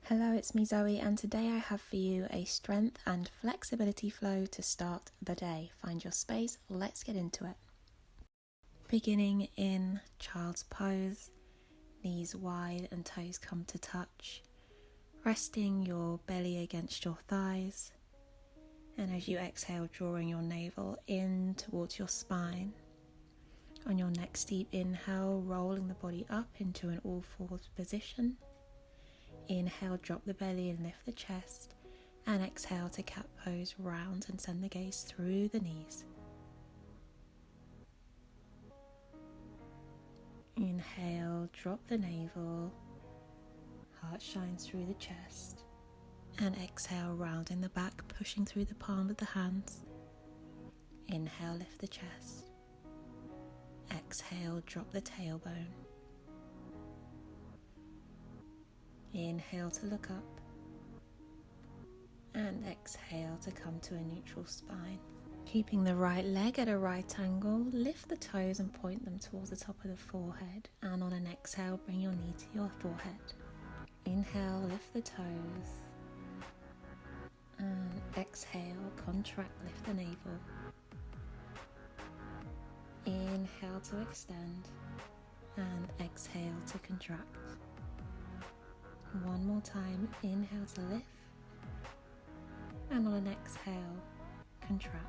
Hello, it's me Zoe, and today I have for you a strength and flexibility flow to start the day. Find your space, let's get into it. Beginning in child's pose, knees wide and toes come to touch, resting your belly against your thighs, and as you exhale, drawing your navel in towards your spine. On your next deep inhale, rolling the body up into an all fours position. Inhale, drop the belly and lift the chest, and exhale to cat pose, round and send the gaze through the knees. Inhale, drop the navel, heart shines through the chest, and exhale, rounding the back, pushing through the palm of the hands. Inhale, lift the chest. Exhale, drop the tailbone. Inhale to look up, and exhale to come to a neutral spine. Keeping the right leg at a right angle, lift the toes and point them towards the top of the forehead, and on an exhale, bring your knee to your forehead. Inhale, lift the toes, and exhale, contract, lift the navel. Inhale to extend, and exhale to contract. One more time, inhale to lift, and on an exhale, contract.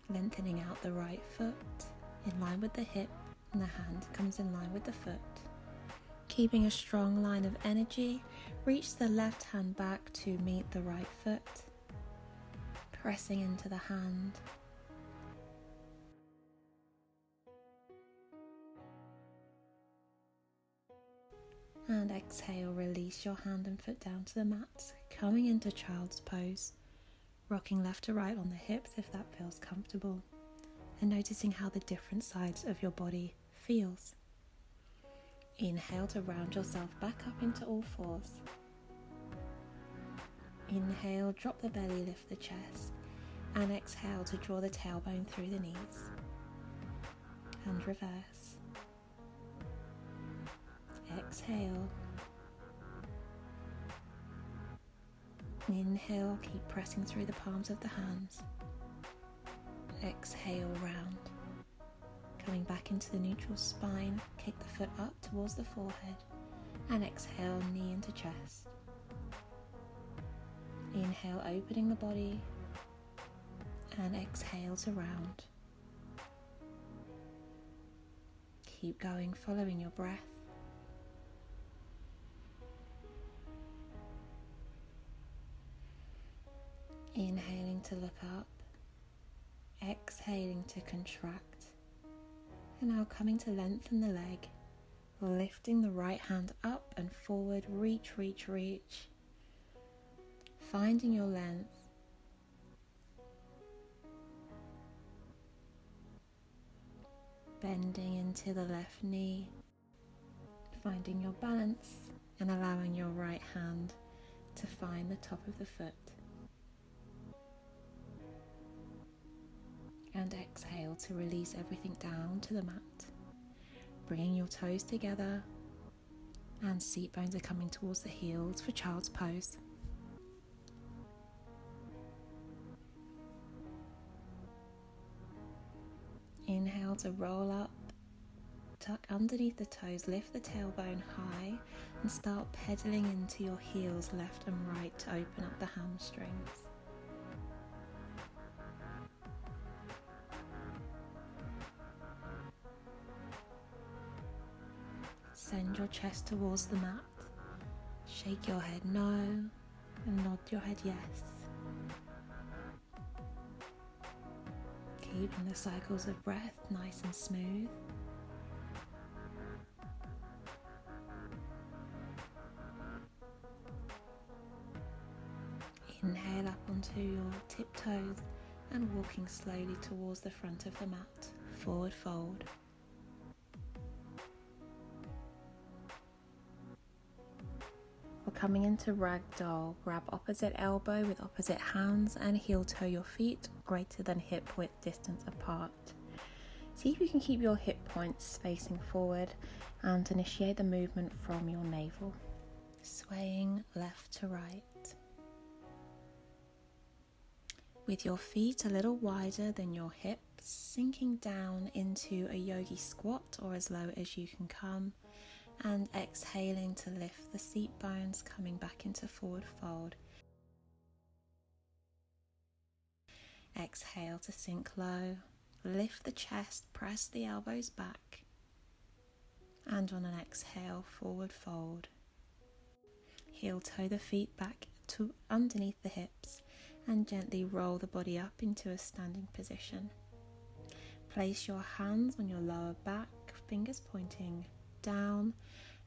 Lengthening out the right foot, in line with the hip, and the hand comes in line with the foot. Keeping a strong line of energy, reach the left hand back to meet the right foot, pressing into the hand. And exhale, release your hand and foot down to the mat, coming into child's pose, rocking left to right on the hips if that feels comfortable, and noticing how the different sides of your body feels. Inhale to round yourself back up into all fours. Inhale, drop the belly, lift the chest, and exhale to draw the tailbone through the knees. And reverse. Exhale. Inhale, keep pressing through the palms of the hands. Exhale, round. Coming back into the neutral spine, kick the foot up towards the forehead, and exhale, knee into chest. Inhale, opening the body, and exhale to round. Keep going, following your breath. Inhaling to look up, exhaling to contract, and now coming to lengthen the leg, lifting the right hand up and forward, reach, reach, reach, finding your length, bending into the left knee, finding your balance and allowing your right hand to find the top of the foot. And exhale to release everything down to the mat. Bringing your toes together, and seat bones are coming towards the heels for child's pose. Inhale to roll up, tuck underneath the toes, lift the tailbone high, and start pedaling into your heels left and right to open up the hamstrings. Send your chest towards the mat, shake your head no, and nod your head yes. Keeping the cycles of breath nice and smooth. Inhale up onto your tiptoes and walking slowly towards the front of the mat, forward fold. We're coming into ragdoll. Grab opposite elbow with opposite hands and heel toe your feet greater than hip width distance apart. See if you can keep your hip points facing forward and initiate the movement from your navel, swaying left to right. With your feet a little wider than your hips, sinking down into a yogi squat or as low as you can come, and exhaling to lift the seat bones, coming back into forward fold. Exhale to sink low, lift the chest, press the elbows back, and on an exhale, forward fold. Heel toe the feet back to underneath the hips and gently roll the body up into a standing position. Place your hands on your lower back, fingers pointing down,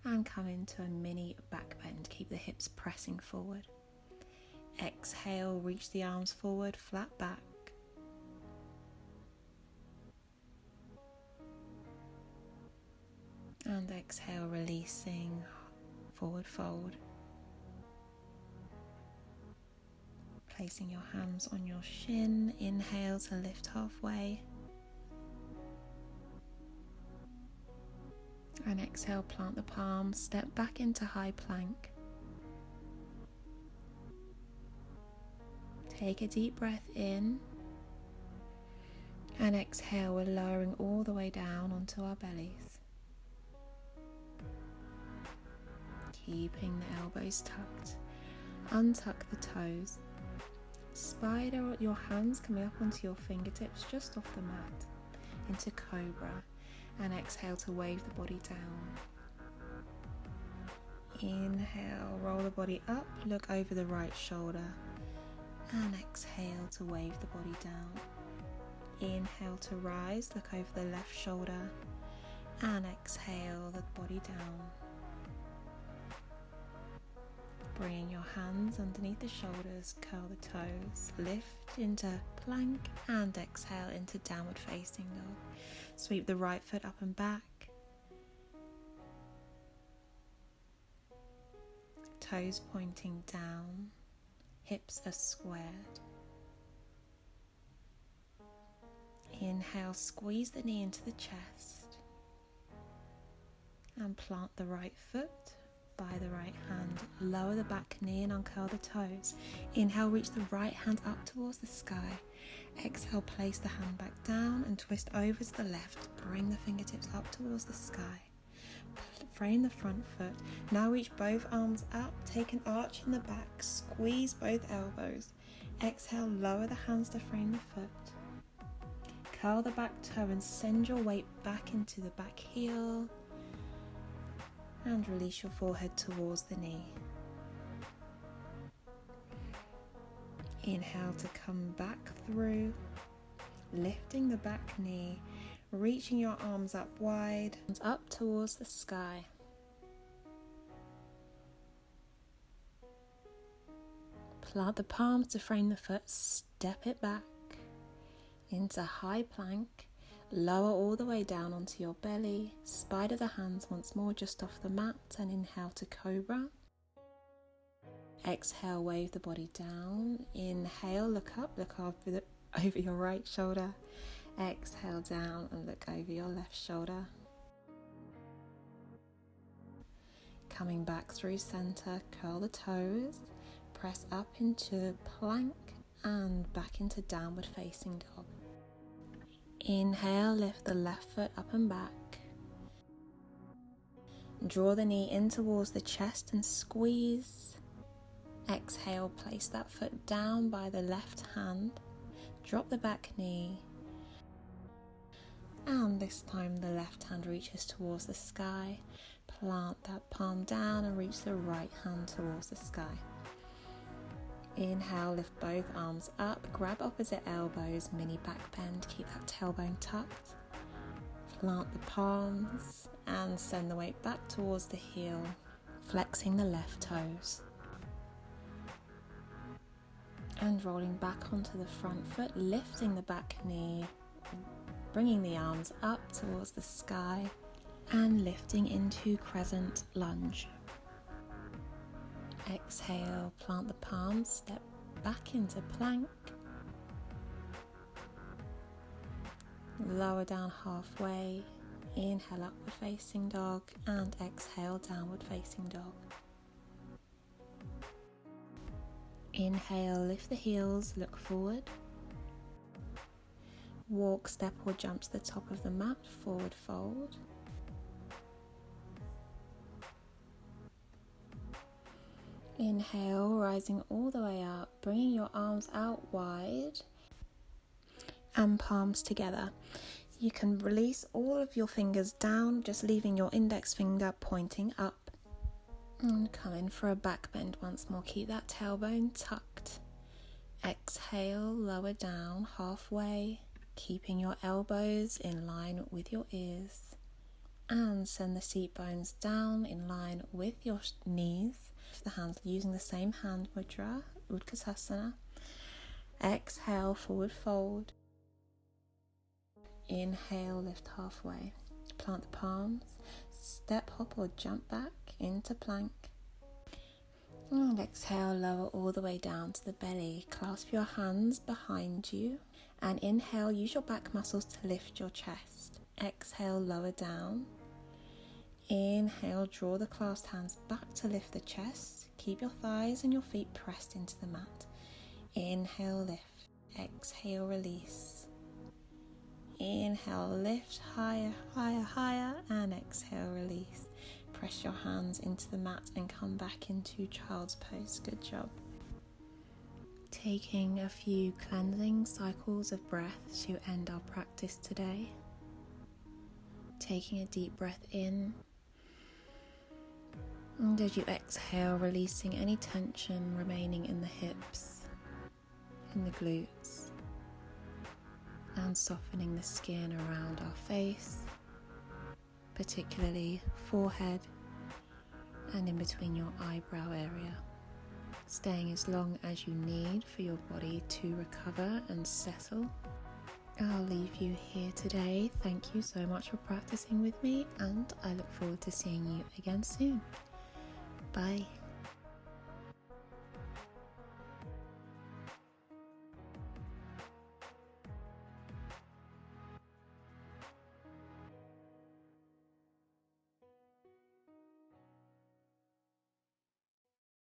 and come into a mini back bend. Keep the hips pressing forward. Exhale, reach the arms forward, flat back. And exhale, releasing, forward fold. Placing your hands on your shin, inhale to lift halfway. And exhale, plant the palms, step back into high plank. Take a deep breath in. And exhale, we're lowering all the way down onto our bellies. Keeping the elbows tucked. Untuck the toes. Spider your hands coming up onto your fingertips just off the mat into cobra, and exhale to wave the body down. Inhale, roll the body up, look over the right shoulder, and exhale to wave the body down. Inhale to rise, look over the left shoulder, and exhale the body down. Bring your hands underneath the shoulders, curl the toes, lift into plank and exhale into downward facing dog. Sweep the right foot up and back. Toes pointing down, hips are squared. Inhale, squeeze the knee into the chest and plant the right foot by the right hand. Lower the back knee and uncurl the toes. Inhale, reach the right hand up towards the sky. Exhale, place the hand back down and twist over to the left. Bring the fingertips up towards the sky. Frame the front foot. Now reach both arms up. Take an arch in the back. Squeeze both elbows. Exhale, lower the hands to frame the foot. Curl the back toe and send your weight back into the back heel. And release your forehead towards the knee. Inhale to come back through, lifting the back knee, reaching your arms up wide and up towards the sky. Plant the palms to frame the foot, step it back into high plank. Lower all the way down onto your belly, spider the hands once more just off the mat and inhale to cobra. Exhale, wave the body down. Inhale, look up, look over your right shoulder. Exhale down and look over your left shoulder. Coming back through center, curl the toes, press up into plank and back into downward facing dog. Inhale, lift the left foot up and back. Draw the knee in towards the chest and squeeze. Exhale, place that foot down by the left hand. Drop the back knee. And this time the left hand reaches towards the sky. Plant that palm down and reach the right hand towards the sky. Inhale, lift both arms up, grab opposite elbows, mini back bend, keep that tailbone tucked. Plant the palms and send the weight back towards the heel, flexing the left toes. And rolling back onto the front foot, lifting the back knee, bringing the arms up towards the sky and lifting into crescent lunge. Exhale, plant the palms, step back into plank. lower down halfway, inhale upward facing dog, and exhale downward facing dog. Inhale, lift the heels, look forward. Walk, step or jump to the top of the mat, forward fold. Inhale, rising all the way up, bringing your arms out wide and palms together. You can release all of your fingers down, just leaving your index finger pointing up. And come in for a back bend once more. Keep that tailbone tucked. Exhale, lower down halfway, keeping your elbows in line with your ears. And send the seat bones down in line with your knees. The hands using the same hand mudra, Utkatasana. Exhale, forward fold. Inhale, lift halfway. Plant the palms. Step, hop or jump back into plank. And exhale, lower all the way down to the belly. Clasp your hands behind you. And inhale, use your back muscles to lift your chest. Exhale, lower down. Inhale, draw the clasped hands back to lift the chest. Keep your thighs and your feet pressed into the mat. Inhale, lift. Exhale, release. Inhale, lift higher, higher, higher, and exhale, release. Press your hands into the mat and come back into child's pose. Good job. Taking a few cleansing cycles of breath to end our practice today. Taking a deep breath in. And as you exhale, releasing any tension remaining in the hips, in the glutes, and softening the skin around our face, particularly forehead and in between your eyebrow area. Staying as long as you need for your body to recover and settle. I'll leave you here today. Thank you so much for practicing with me, and I look forward to seeing you again soon. Bye.